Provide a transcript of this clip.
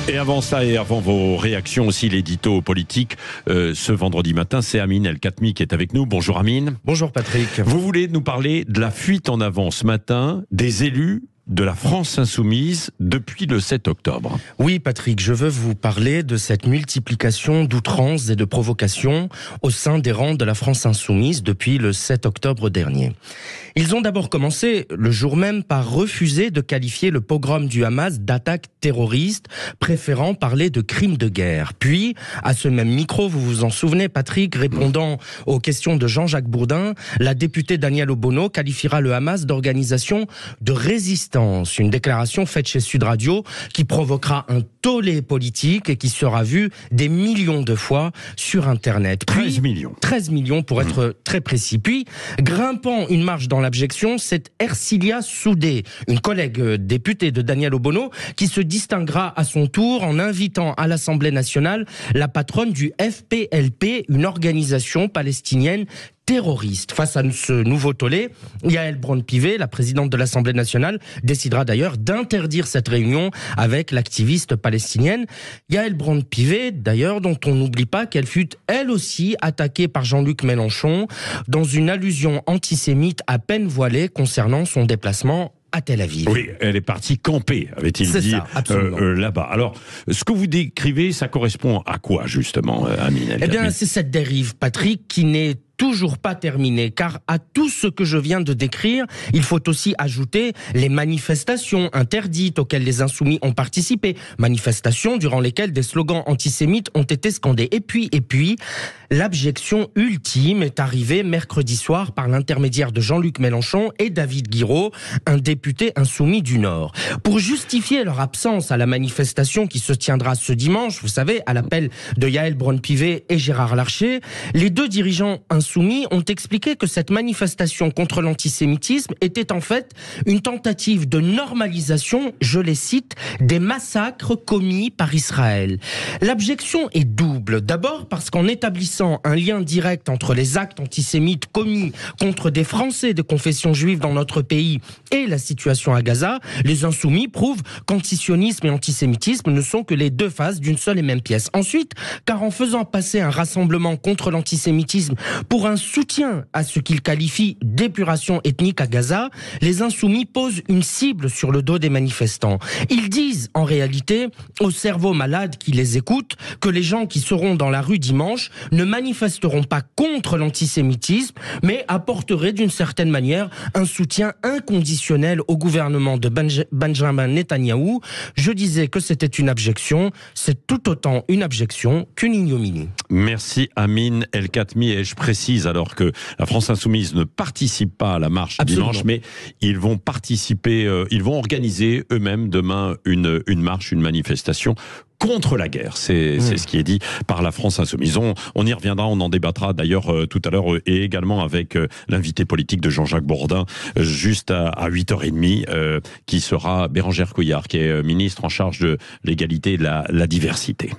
Et avant ça et avant vos réactions aussi, l'édito politique, ce vendredi matin, c'est Amine El-Khatmi qui est avec nous. Bonjour Amine. Bonjour Patrick. Vous voulez nous parler de la fuite en avant ce matin des élus de la France insoumise depuis le 7 octobre. Oui Patrick, je veux vous parler de cette multiplication d'outrances et de provocations au sein des rangs de la France insoumise depuis le 7 octobre dernier. Ils ont d'abord commencé le jour même par refuser de qualifier le pogrom du Hamas d'attaque terroriste, préférant parler de crime de guerre. Puis, à ce même micro, vous vous en souvenez Patrick, répondant aux questions de Jean-Jacques Bourdin, la députée Danielle Obono qualifiera le Hamas d'organisation de résistance. Une déclaration faite chez Sud Radio qui provoquera un tollé politique et qui sera vu des millions de fois sur Internet. Puis, 13 millions. 13 millions pour être très précis. Puis, grimpant une marche dans l'abjection, c'est Ercilia Soudé, une collègue députée de Danielle Obono, qui se distinguera à son tour en invitant à l'Assemblée nationale la patronne du FPLP, une organisation palestinienne terroriste. Face à ce nouveau tollé, Yael Braun-Pivet, la présidente de l'Assemblée nationale, décidera d'ailleurs d'interdire cette réunion avec l'activiste palestinienne. Yael Braun-Pivet, d'ailleurs, dont on n'oublie pas qu'elle fut elle aussi attaquée par Jean-Luc Mélenchon dans une allusion antisémite à peine voilée concernant son déplacement à Tel Aviv. Oui, elle est partie camper, avait-il dit, là-bas. Alors, ce que vous décrivez, ça correspond à quoi, justement, Amine El-Khatmi ? Eh bien, c'est cette dérive, Patrick, qui n'est toujours pas terminé, car à tout ce que je viens de décrire, il faut aussi ajouter les manifestations interdites auxquelles les insoumis ont participé, manifestations durant lesquelles des slogans antisémites ont été scandés. Et puis, l'abjection ultime est arrivée mercredi soir par l'intermédiaire de Jean-Luc Mélenchon et David Guiraud, un député insoumis du Nord. Pour justifier leur absence à la manifestation qui se tiendra ce dimanche, vous savez, à l'appel de Yael Braun-Pivet et Gérard Larcher, les deux dirigeants insoumis ont expliqué que cette manifestation contre l'antisémitisme était en fait une tentative de normalisation, je les cite, des massacres commis par Israël. L'abjection est double. D'abord parce qu'en établissant un lien direct entre les actes antisémites commis contre des Français de confession juive dans notre pays et la situation à Gaza, les insoumis prouvent qu'antisionisme et antisémitisme ne sont que les deux faces d'une seule et même pièce. Ensuite, car en faisant passer un rassemblement contre l'antisémitisme pour un soutien à ce qu'ils qualifient d'épuration ethnique à Gaza, les insoumis posent une cible sur le dos des manifestants. Ils disent en réalité aux cerveaux malades qui les écoutent que les gens qui seront dans la rue dimanche ne manifesteront pas contre l'antisémitisme, mais apporteraient d'une certaine manière un soutien inconditionnel au gouvernement de Benjamin Netanyahou. Je disais que c'était une abjection, c'est tout autant une abjection qu'une ignominie. Merci Amine El-Khatmi. Et je précise alors que la France insoumise ne participe pas à la marche dimanche, mais ils vont participer, ils vont organiser eux-mêmes demain une marche, une manifestation contre la guerre. C'est ce qui est dit par la France insoumise. On y reviendra, on en débattra d'ailleurs tout à l'heure et également avec l'invité politique de Jean-Jacques Bourdin juste à 8h30 qui sera Bérangère Couillard, qui est ministre en charge de l'égalité et de la diversité.